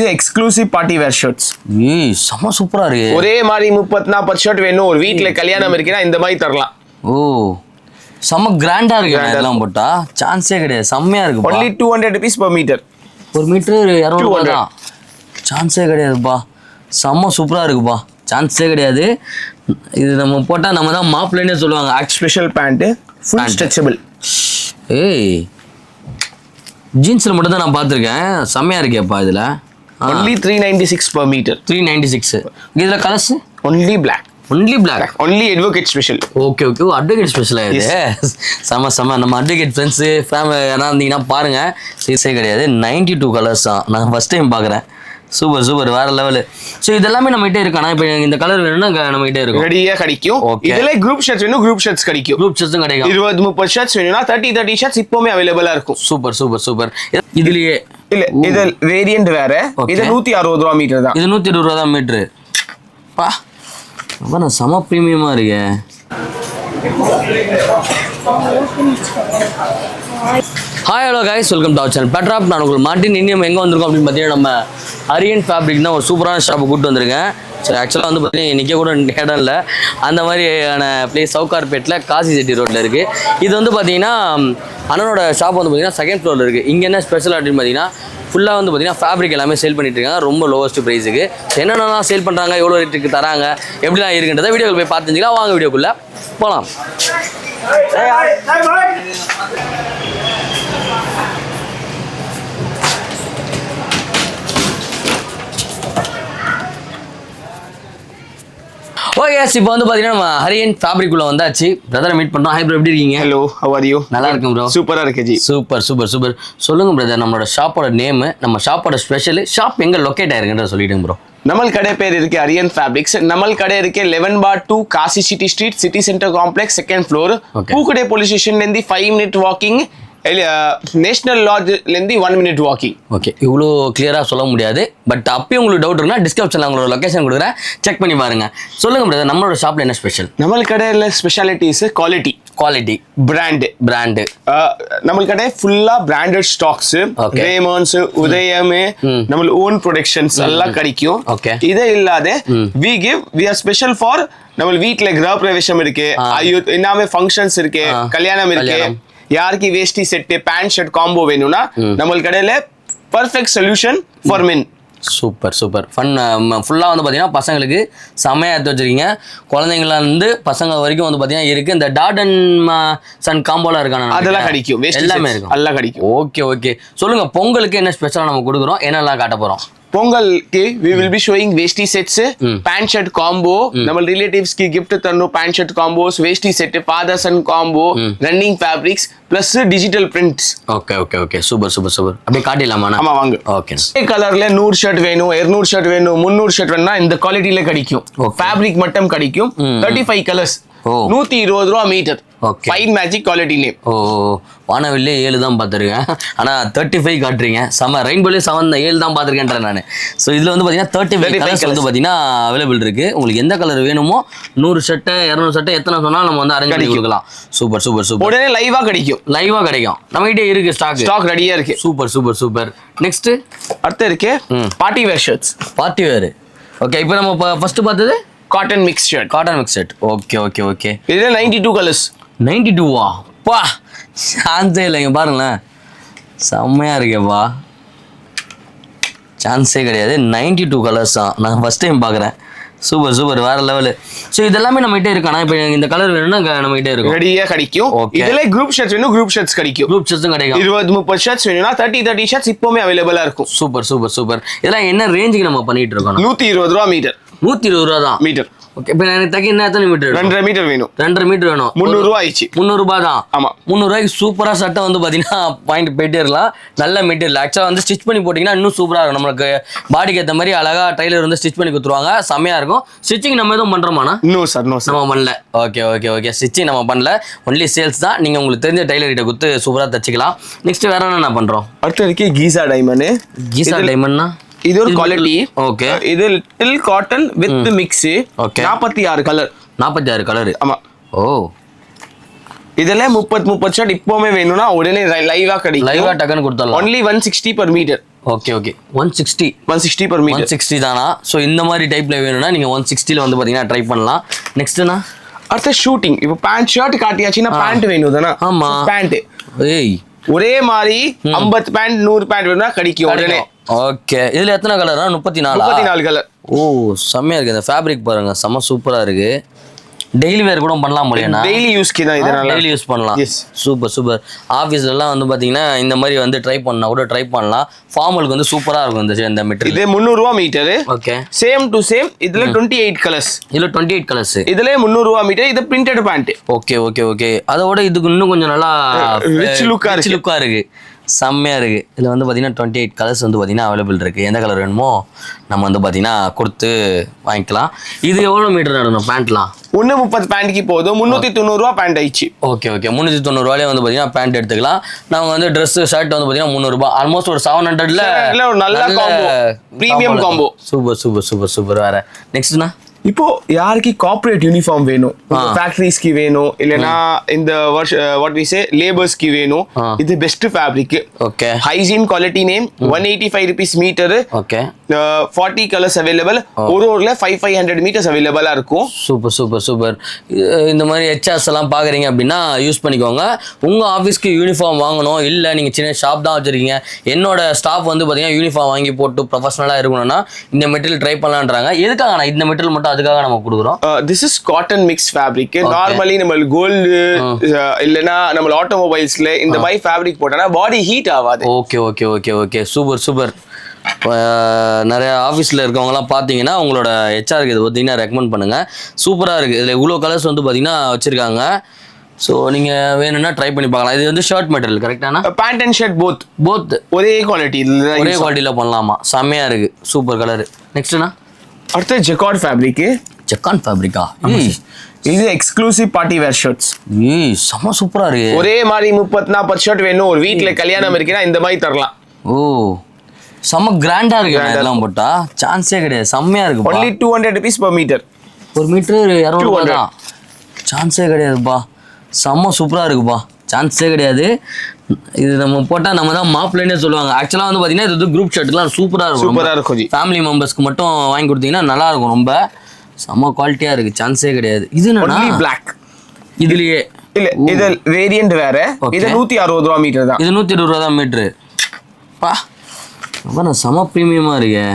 இது exclusive party wear shirts. ஏய் செம சூப்பரா இருக்கு. ஒரே மாதிரி 30-40 ஷர்ட் வேணும் ஒரு வீட்ல கல்யாணம் இருக்குன்னா இந்த மாதிரி தரலாம். ஓ செம கிராண்டா இருக்கு. இதெல்லாம் போட்டா சான்ஸே கிடையாது. செம்மையா இருக்கு. only 200 rupees per meter. ஒரு மீட்டர் 200 ரூபாய் தான். சான்ஸே கிடையாதுப்பா. செம்ம சூப்பரா இருக்குப்பா. சான்ஸே கிடையாது. இது நம்ம போட்டா நம்ம தான் மாப்ளேனே சொல்லுவாங்க. Special pant full stretchable. ஏய் ஜீன்ஸ்ல மட்டும் தான் நான் பார்த்துருக்கேன். செம்மையா இருக்கேப்பா. இதுல only 396 per meter. 396. இதுல colours only black. Only black. only advocate special. Okay okay. Advocate ஸ்பெஷலா இது. செம நம்ம அட்வொகேட் ஃப்ரெண்ட்ஸ் ஃபேமிலி யாரா இருந்தீங்கன்னா பாருங்க. சீசே கிடையாது. 92 கலர்ஸ் தான். நான் ஃபர்ஸ்ட் டைம் பார்க்குறேன். சூப்பர் வேற லெவலு. ஸோ இதெல்லாமே நம்ம கிட்டே இருக்கானா? இப்போ இந்த கலர் வேணும்னா நம்ம கிட்டே இருக்கும். ரெடியா கிடைக்கும். இதுல குரூப் ஷர்ட்ஸ் வேணும் குரூப் ஷர்ட்ஸ் கிடைக்கும். குரூப் ஷர்ட்ஸும் கிடைக்கும். 20-30 ஷர்ட்ஸ் வேணும்னா 30 ஷர்ட்ஸ் இப்போமே அவைலபிளா இருக்கும். சூப்பர். இதுலயே இல்ல இது வேரியன்ட் வேற. இது 160 ரூபாய் மீட்டர் தான். இது 120 ரூபா தான் மீட்டர். பா அப்ப நான் செம பிரீமியமா இருக்கேன். Hi hello guys, welcome to our channel பெட்ராப். நான் உங்களுக்கு மார்ட்டின். இன்னும் எங்கே வந்திருக்கோம் அப்படின்னு பார்த்தீங்கன்னா நம்ம அரியன் ஃபேப்ரிக் தான் ஒரு சூப்பரான ஷாப்பை கூப்பிட்டு வந்திருக்கேன். சரி ஆக்சுவலாக வந்து பார்த்தீங்கன்னா இன்றைக்கே கூட இடம் இல்லை. அந்த மாதிரியான பிளேஸ் சவுகார்பேட்டில் காசி செட்டி ரோட்டில் இருக்குது. இது வந்து பார்த்தீங்கன்னா அண்ணனோட ஷாப் வந்து பார்த்தீங்கன்னா செகண்ட் ஃப்ளோரில் இருக்குது. இங்கே என்ன ஸ்பெஷல் அப்படின்னு பார்த்தீங்கன்னா ஃபுல்லாக வந்து பார்த்தீங்கன்னா ஃபேப்ரிக் எல்லாமே சேல் பண்ணிட்டு இருக்காங்க ரொம்ப லோவஸ்ட் ப்ரைஸுக்கு. என்னென்னலாம் சேல் பண்ணுறாங்க, எவ்வளோ ரேட்டுக்கு தராங்க, எப்படிலாம் இருக்குன்றதை வீடியோவில் போய் பார்த்துக்கலாம். வாங்க வீடியோக்குள்ளே போகலாம். ஓகே இப்போ வந்து பார்த்தீங்கன்னா நம்ம ஹரியன் ஃபேப்ரிக் உள்ள வந்தாச்சு. பிரதரை மீட் பண்ணோம். ஹாய் ப்ரோ, எப்படி இருக்கீங்க? Hello, how are you? நல்லா இருக்கும் ப்ரோ. சூப்பரா இருக்கு ஜி. சூப்பர் சொல்லுங்க பிரதர், நம்மளோட ஷாப்போட நேம், நம்ம ஷாப்போட ஸ்பெஷல், ஷாப் எங்க லொக்கேட் ஆயிருக்குன்ற சொல்லிடுங்க ப்ரோ. நம்மள் கடை பேர் இருக்கு அரியன் ஃபேப்ரிக்ஸ். நம்மள் கடை இருக்கு 11/2 Kasi city street, city centre complex, second floor. பூக்கடை போலீஸ் ஸ்டேஷன்ல இருந்து 5 minute வாக்கிங், நேஷனல் லாட்ஜ்லேருந்து 1 minute வாக்கிங். ஓகே, இவ்வளோ கிளியராக சொல்ல முடியாது. பட் அப்பயும் உங்களுக்கு டவுட் இருக்குன்னா டிஸ்கிரிப்ஷனில் உங்களோட லொக்கேஷன் கொடுக்குறேன், செக் பண்ணி பாருங்க. சொல்லுங்க பிரதர், நம்மளோட ஷாப்பில் என்ன ஸ்பெஷல்? நம்ம கடையில் ஸ்பெஷாலிட்டிஸ் குவாலிட்டி பிராண்டு. நம்ம கடை ஃபுல்லா பிராண்டட் ஸ்டாக்ஸ், ரேமண்ட்ஸ், உதயம், நம்ம ஓன் ப்ரொடக்ஷன்ஸ் எல்லாம் கிடைக்கும். இதே இல்லாத வி ஆர் ஸ்பெஷல் ஃபார் நம்ம வீட்டில் கிரக பிரவேசம் இருக்கு, எல்லாமே ஃபங்க்ஷன்ஸ் இருக்கு, கல்யாணம் இருக்கு. யாருக்கு வேஷ்டி செட் பேண்ட் ஷர்ட் காம்போ வேணும்னா நம்ம கடையில perfect solution for men. Super fun. ஃபுல்லாக வந்து பார்த்தீங்கன்னா பசங்களுக்கு செம்மையாக எடுத்து வச்சிருக்கீங்க. குழந்தைங்களாந்து பசங்க வரைக்கும் வந்து பார்த்தீங்கன்னா இருக்குது. இந்த டாட் அண்ட் சன் காம்போலாம் இருக்காங்க, அதெல்லாம் கிடைக்கும். எல்லாமே இருக்கும், எல்லாம் கிடைக்கும். ஓகே சொல்லுங்க, பொங்கலுக்கு என்ன ஸ்பெஷலாக நம்ம கொடுக்குறோம், என்னெல்லாம் காட்ட போகிறோம்? பொங்கலுக்கு we will be showing veshti sets, pant shirt combo. நம்ம ரிலேட்டிவ்ஸ்க்கு gift தரணும் pant shirt combos, veshti set, father son combo, running fabrics plus digital prints. Okay super. அப்படியே காட்டிடலாமா? ஆமா வாங்க. ஓகே. கலர்ல 100 ஷர்ட் வேணும், 200 ஷர்ட் வேணும், 300 ஷர்ட் வேணும்னா இந்த குவாலிட்டியில கிடைக்கும். ஃபேப்ரிக் மட்டும் கிடைக்கும். 35 கலர்ஸ், 120 ரூபா metre. Fine magic quality name. வானவில்லே 7 தான் பார்த்துருக்கேன், ஆனால் 35 காட்டுறீங்க. செம்ம. ரெயின்போலே 7 தான் பார்த்துருக்கேன்றேன் நான். ஸோ இதில் வந்து பார்த்தீங்கன்னா 35 கலர்ஸ் வந்து பார்த்தீங்கன்னா அவைலபிள் இருக்கு. உங்களுக்கு எந்த கலர் வேணுமோ 100 ஷர்ட்டு 200 ஷர்ட்டு எத்தனை சொன்னாலும் நம்ம வந்து அரேஞ்ச் பண்ணி கொடுக்கலாம். சூப்பர். உடனே லைவா கிடைக்கும். நம்ம கிட்டே இருக்கு, ஸ்டாக் ரெடியா இருக்கு. சூப்பர். நெக்ஸ்ட் அடுத்து இருக்கு party wear shirts. Party wear. Okay, இப்போ நம்ம ஃபர்ஸ்ட் பார்த்தது காட்டன் மிக்ஸ் ஷர்ட். ஓகே. இதுல 92 கலர்ஸ். 92வா? பா சான்ஸே இல்லைங்க. பாருங்களேன், செம்மையா இருக்கேப்பா. சான்ஸே கிடையாது. 92 கலர்ஸ் தான். நான் ஃபர்ஸ்ட் டைம் பார்க்குறேன். சூப்பர் வேற லெவலு. ஸோ இதெல்லாமே நம்ம கிட்டே இருக்கானா? இப்போ இந்த கலர் வேணும்னா நம்ம கிட்டே இருக்கும், ரெடியா கிடைக்கும். இதுல குரூப் ஷர்ட்ஸ் வேணும், குரூப் ஷர்ட்ஸ் கிடைக்கும். குரூப் ஷர்ட்ஸும் கிடைக்கும். 20-30 ஷர்ட்ஸ் வேணும்னா 30 ஷர்ட்ஸ் இப்போமே அவைலபிளா இருக்கும். சூப்பர். இதெல்லாம் என்ன ரேஞ்சுக்கு நம்ம பண்ணிட்டு இருக்கோம்? 120 ரூபா மீட்டர். 120 ரூபா தான் மீட்டர். ஓகே, இப்போ எனக்கு தக்க என்ன எத்தனை மீட்டர்? 2.5 மீட்டர் வேணும். 2.5 மீட்டர் வேணும். 300 ரூபா ஆயிடுச்சு. 300 ரூபாய் தான். ஆமா, 300 ரூபாய்க்கு சூப்பரா சட்டை வந்து பாத்தீங்கன்னா பாயிண்ட் போயிட்டே இருக்கலாம். நல்ல மெட்டீரியல். ஆக்சுவலா வந்து ஸ்டிச் பண்ணி போட்டீங்கன்னா இன்னும் சூப்பரா இருக்கும். நம்மளுக்கு பாடிக்கு ஏற்ற மாதிரி அழகா டைலர் வந்து ஸ்டிச் பண்ணி கொடுத்துருவாங்க. செம்மையா இருக்கும். ஸ்டிச்சிங் நம்ம எதுவும் பண்றோமாண்ணா? நோ சார் நம்ம பண்ணல. ஓகே. ஸ்டிச்சிங் நம்ம பண்ணல, ஒன்லி சேல்ஸ் தான். நீங்க உங்களுக்கு தெரிஞ்ச டைலர் கிட்ட கொடுத்து சூப்பரா தச்சுக்கலாம். நெக்ஸ்ட் வேற என்ன பண்றோம்? அடுத்து இருக்கு கீசா டைமண்ட்னா இது ஒரு குவாலிட்டி. ஓகே, இது little cotton with mix. Okay, 46 colour. 46 colour. ஆமா. இதெல்லாம் 30 ஷர்ட் இப்போமே வேணும்னா உடனே லைவா கிடைக்கும். லைவா டக்குன்னு கொடுத்தலாம். only 160 per meter. Okay okay 160 160 per meter 160 தானா? ஸோ இந்த மாதிரி டைப்ல வேணும்னா நீங்க 160ல வந்து பாத்தீங்கன்னா ட்ரை பண்ணலாம். நெக்ஸ்ட்னா அடுத்த ஷூட்டிங். இப்போ பேண்ட் ஷர்ட் காட்டியாச்சுன்னா பேண்ட் வேணும் தானே? ஆமா. பேண்ட் ஏய் ஒரே மாதிரி 50 பேண்ட் 100 பேண்ட் வேணும்னா கிடைக்கும் உடனே. ஓகே. இதுல எத்தனை கலர்னா? 34 கலர். ஓ செம்மையா இருக்கு. இந்த ஃபேப்ரிக் பாருங்க, செம்ம சூப்பரா இருக்கு. டெய்லி வேர் கூட பண்ணலாம் முடியும்னா? டெய்லி யூஸ்க்கு தான் இதனால. டெய்லி யூஸ் பண்ணலாம். Yes super super. ஆஃபீஸ்ல எல்லாம் வந்து பாத்தீங்கன்னா இந்த மாதிரி வந்து ட்ரை பண்ணா கூட ட்ரை பண்ணலாம். ஃபார்மலுக்கு வந்து சூப்பரா இருக்கும் இந்த மெட்டீரியல். இது 300 ரூபாய் metre. Okay. Same to same. இதுல 28 கலர்ஸ். இதுல 28 கலர்ஸ். இதுல 300 ரூபாய் மீட்டர். இது printed pant. Okay okay okay. அதோட இதுக்கு இன்னும் கொஞ்சம் நல்லா ரிச் லுக்கா இருக்கு. செம்மையா இருக்கு. இதுல வந்து பாத்தீங்கன்னா 28 கலர்ஸ் வந்து பாத்தீங்கன்னா அவைலபிள் இருக்கு. எந்த கலர் வேணுமோ நம்ம வந்து பாத்தீங்கன்னா கொடுத்து வாங்கிக்கலாம். இது எவ்வளவு மீட்டர் நடணும் பேண்ட்லாம்? 130 பேண்ட்க்கு போதும். 390 ரூபாய் பேண்ட் ஆயிடுச்சு. Okay okay. 390 ரூபாயிலே வந்து பாத்தீங்கன்னா பேண்ட் எடுத்துக்கலாம். நம்ம வந்து ட்ரெஸ் ஷர்ட் வந்து பாத்தீங்கன்னா 300 ரூபாய். ஆல்மோஸ்ட் ஒரு 700ல ஒரு நல்ல combo, premium combo. Super super super super. வேற நெக்ஸ்ட்னா இப்போ யாருக்கு கார்ப்பரேட் யூனிஃபார்ம் வேணும், ஃபேக்டரிஸ்க்கு வேணும், இல்லனா இந்த வாட் வி சே லேபர்ஸ்க்கு வேணும், இது best fabric. Okay. Hygiene quality name. 185 rupees metre. Okay. 40 colours available. ஒருல 500 மீட்டர்ஸ் அவைலபிளா இருக்கும். Super super super. இந்த மாதிரி ஹெச்ஆர்ஸ் எல்லாம் பாக்குறீங்க அப்படின்னா யூஸ் பண்ணிக்கோங்க. உங்க ஆஃபீஸ்க்கு யூனிஃபார்ம் வாங்கணும், இல்ல நீங்க சின்ன ஷாப் தான் வச்சிருக்கீங்க, என்னோட ஸ்டாஃப் வந்து பாத்தீங்கன்னா யூனிஃபார்ம் வாங்கி போட்டு ப்ரொஃபஷனலா இருக்கணும்னா இந்த மெட்டீரியல் ட்ரை பண்ணலான்றாங்க. எதுக்காக நான் இந்த மெட்டீரியல் மட்டும் அதுக்காக நம்ம கொடுக்குறோம். This is cotton mix fabric. Normally நம்ம கோல்டு இல்லனா நம்ம ஆட்டோமொபைல்ஸ்ல இந்த மாதிரி ஃபேப்ரிக் போட்டா பாடி ஹீட் ஆகாது. Okay okay okay okay. Super super. நிறைய ஆஃபீஸில் இருக்கவங்கலாம் பார்த்தீங்கன்னா உங்களோட ஹெச்ஆருக்கு இது பார்த்தீங்கன்னா ரெக்கமெண்ட் பண்ணுங்கள். சூப்பராக இருக்குது. இதில் இவ்வளோ கலர்ஸ் வந்து பார்த்தீங்கன்னா வச்சுருக்காங்க. ஸோ நீங்கள் வேணும்னா ட்ரை பண்ணி பார்க்கலாம். இது வந்து ஷர்ட் மெட்டீரியல் கரெக்டானா? பேண்ட் அண்ட் ஷர்ட் போத் ஒரே குவாலிட்டியில் பண்ணலாமா? செம்மையாக இருக்குது. Super colour. நெக்ஸ்ட்னா அடுத்து ஜெக்கார்ட் ஃபேப்ரிக். ஜெக்கார்ட் ஃபேப்ரிக்கா? இது எக்ஸ்க்ளூசிவ் பார்ட்டி வேர் ஷர்ட்ஸ். செம்ம சூப்பரா இருக்கு. ஒரே மாதிரி 30-40 ஷர்ட் வேணும், ஒரு வீட்ல கல்யாணம் இருக்குன்னா இந்த மாதிரி தரலாம். ஓ செம்ம கிராண்டா இருக்கு. இதெல்லாம் போட்டா சான்ஸே கிடையாது. செம்மையா இருக்கு. only 200 rupees per meter. ஒரு மீட்டர் 200 ரூபாய் தான். சான்ஸே கிடையாதுப்பா. செம்ம சூப்பரா இருக்குப்பா. சான்ஸே கிடையாது. இது நம்ம போட்டா நம்ம தான் மாப்பிள்ளைன்னே சொல்லுவாங்க. ஆக்சுவலா வந்து பாத்தீங்கன்னா இது வந்து குரூப் ஷர்ட்லாம் சூப்பரா இருக்கும். ஃபேமிலி மெம்பர்ஸ்க்கு மட்டும் வாங்கி கொடுத்தீங்கன்னா நல்லா இருக்கும். ரொம்ப செம்ம குவாலிட்டியா இருக்கு. சான்ஸே கிடையாது. இது என்னன்னா Black. இதுலயே இல்ல இது வேரியன்ட் வேற. இது 160 ரூபாய் மீட்டர் தான். இது 120 ரூபாய் தான் மீட்டர். பா அப்ப செம பிரீமியமா இருக்கு.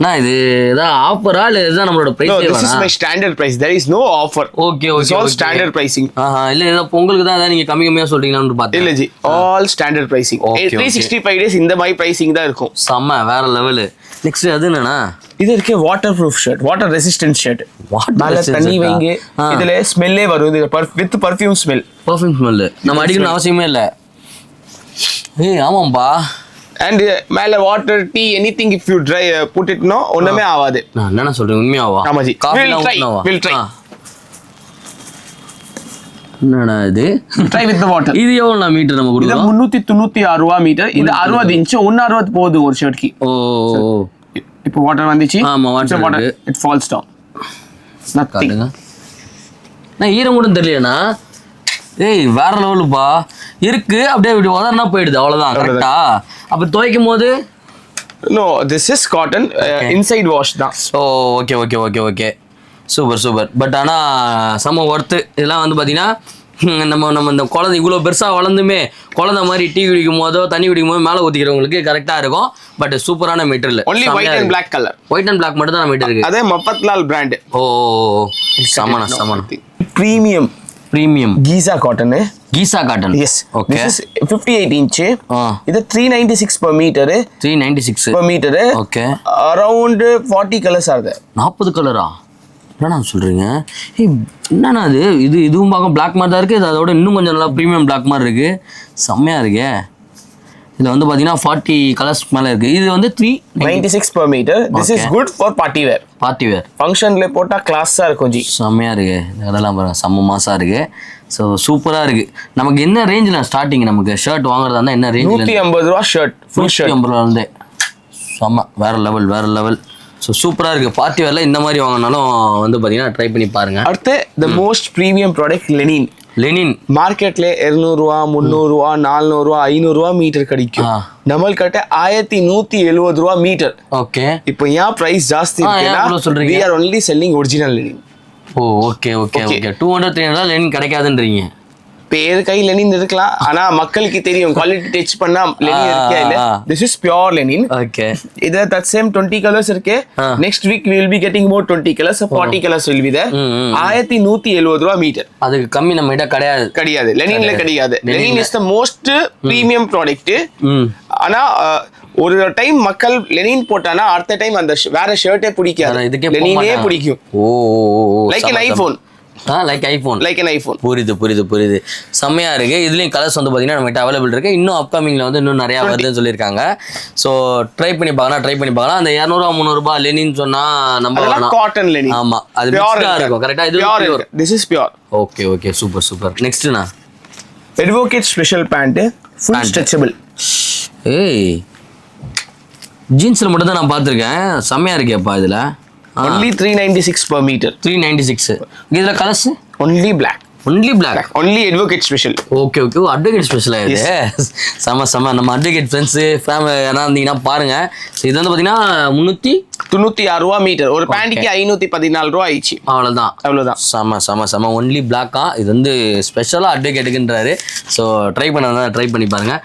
நான் இது ஏதாவது ஆஃபரா இல்ல இதுதான் நம்மளோட price? No, this is my standard price. There is no offer. Okay okay. It's all standard pricing. இல்ல ஏதோ பொங்கலுக்கு தான் நீங்க கம்மியா சொல்றீங்களான்னு பார்த்தேன். இல்ல G, all standard pricing. 365 days இந்த மாதிரி pricing தான் இருக்கும். செம்ம வேற லெவல். நெக்ஸ்ட் அது என்னன்னா இது இருக்கு waterproof shirt, water resistant shirt. மேல தண்ணி வைங்க, இதுல ஸ்மெல்லே வரும். இது with perfume smell. Perfume smell நம்ம அடிக்கணும் அவசியமே இல்ல. ஏய் ஆமாம்பா. And மேல water tea anything if you try put it no ஒண்ணுமே ஆகாது. நான் என்ன சொல்றேன் உண்மையாவா? ஆமா ஜி. We'll try. என்னடா இது? Try with the water. இது எவ்வளவு மீட்டர் நம்ம கொடுக்கிறோம்? இது 396 ரூபாய் மீட்டர். இது 60 இன்ச். 160 போகுது ஒரு ஷர்ட்க்கு. ஓ இப்போ வாட்டர் வந்துச்சு. ஆமா water it falls down. Nothing. நான் ஈரம் கூட தெரியலனா. ஏய் வேற லெவலுப்பா இருக்கு. அப்படியே இப்படி உதறனா போயிடுது. அவ்வளவுதான். கரெக்டா? அப்ப துவைக்கும் போது no this is cotton inside wash தான். Oh okay okay okay okay. Super super. But ஆனா செம ஒர்த்து. இதெல்லாம் வந்து பாத்தீங்கன்னா நம்ம இந்த குழந்தை இவ்வளோ பெருசாக வளர்ந்துமே குழந்தை மாதிரி டீ குடிக்கும் போதோ தண்ணி குடிக்கும் போது மேலே ஊற்றிக்கிறவங்களுக்கு கரெக்டாக இருக்கும். பட் சூப்பரான material. Only white and black colour. White and black மட்டும் தான் மீட்டர் இருக்கு. அதே மப்பத்லால் பிராண்ட். ஓ சமனா சமனா. Premium Giza cotton. Giza cotton. Yes. Okay. This is 58 inch. இது 396 per meter. 396 per meter. Okay. Around 40 colours ஆகுது. 40 கலரா? என்னண்ணா சொல்றீங்க? என்னண்ணா இதுவும் பார்க்க பிளாக் மாதிரி தான் இருக்கு. அதோட இன்னும் கொஞ்சம் நல்லா ப்ரீமியம் பிளாக் மாதிரி இருக்கு. செம்மையா இருக்கே. இதுல வந்து பாத்தீங்கன்னா 40 கலர்ஸ் மேல இருக்கு. இது வந்து 396 per meter. This is good for party wear. Party wear ஃபங்க்ஷன்ல போட்டா கிளாஸா இருக்கும் ஜி. செம்மையா இருக்கு. இதெல்லாம் பாருங்க செம்ம மாசா இருக்கு. ஸோ சூப்பரா இருக்கு. நமக்கு என்ன ரேஞ்சில் ஸ்டார்டிங் நமக்கு ஷர்ட் வாங்குறதா இருந்தா என்ன ரேஞ்ச்? 150 ரூபா ஷர்ட். ஃபுல் ஷர்ட் 150 ரூபால இருந்தே. செம்ம வேற லெவல் வேற லெவல். ஸோ சூப்பராக இருக்குது. பார்ட்டி வேரில் இந்த மாதிரி வாங்கினாலும் வந்து பார்த்தீங்கன்னா ட்ரை பண்ணி பாருங்கள். அடுத்து the most premium product Lenin. Lenin மார்க்கெட்ல 200 ரூபா 300 ரூபா 400 ரூபா 500 ரூபா மீட்டர் கிடைக்கும். நம்மள்கிட்ட 1170 ரூபா மீட்டர். ஓகே. இப்போ ஏன் பிரைஸ் ஜாஸ்தி இருக்குன்னா சொல்றீங்க? we are only selling original linen. Oh okay okay okay 200 300 linen கிடைக்காதுன்றீங்க. பேர் கை லெனின் இருக்கலாம், ஆனா மக்களுக்கு தெரியும் குவாலிட்டி டச் பண்ணா லெனின் இருக்கே இல்ல. This is pure Lenin. Okay. இது that same 20 colors இருக்கு. next week we will be getting more 20 colors, so 40 colors will be there. 1170 ரூபா மீட்டர். அதுக்கு கம்மி நம்ம கிட்ட கிடையாது லெனின்ல கிடையாது. Lenin is the most premium product. ஆனா ஒரு டைம் மக்கள் லெனின் போட்டானா அடுத்த டைம் அந்த வேற ஷர்ட்டே பிடிக்காது, லெனினே பிடிக்கும். ஓ like an iPhone. Like iPhone. புரியுது. செம்மையா இருக்கு. இதுலயும் கலர்ஸ் வந்து பாத்தீங்கன்னா நம்மகிட்ட அவைலபிள் இருக்கு. இன்னும் அப்கமிங்ல வந்து இன்னும் நிறைய வருதுன்னு சொல்லியிருக்காங்க. ஸோ ட்ரை பண்ணி பார்க்கலாம். அந்த 200 300 ரூபாய் லெனின் சொன்னா நம்ம காட்டன் லெனின். ஆமா, அது பியூரா இருக்கும். கரெக்ட்டா? இது pure. This is pure. Okay super. நெக்ஸ்ட்னா advocate special pant, full stretchable. ஏய், ஜீன்ஸ்ல மட்டும் தான் நான் பார்த்திருக்கேன். செம்மையா இருக்கேப்பா இதுல. only 396 per meter. 396. இதுல colours only black. only advocate special. Okay advocate special இது. செம நம்ம அட்வொகேட் ஃப்ரெண்ட்ஸ் ஃபேமிலி யாரா இருந்தீங்கன்னா பாருங்க. இது வந்து பாத்தீங்கன்னா 396 ரூபா மீட்டர். ஒரு பேண்ட்க்கு 514 ரூபா ஆயிடுச்சு. அவ்வளவுதான். செம ஒன்லி பிளாக்கா. இது வந்து ஸ்பெஷலா அட்வொகேட்டுக்குன்றாரு. ஸோ ட்ரை பண்ணி பாருங்க.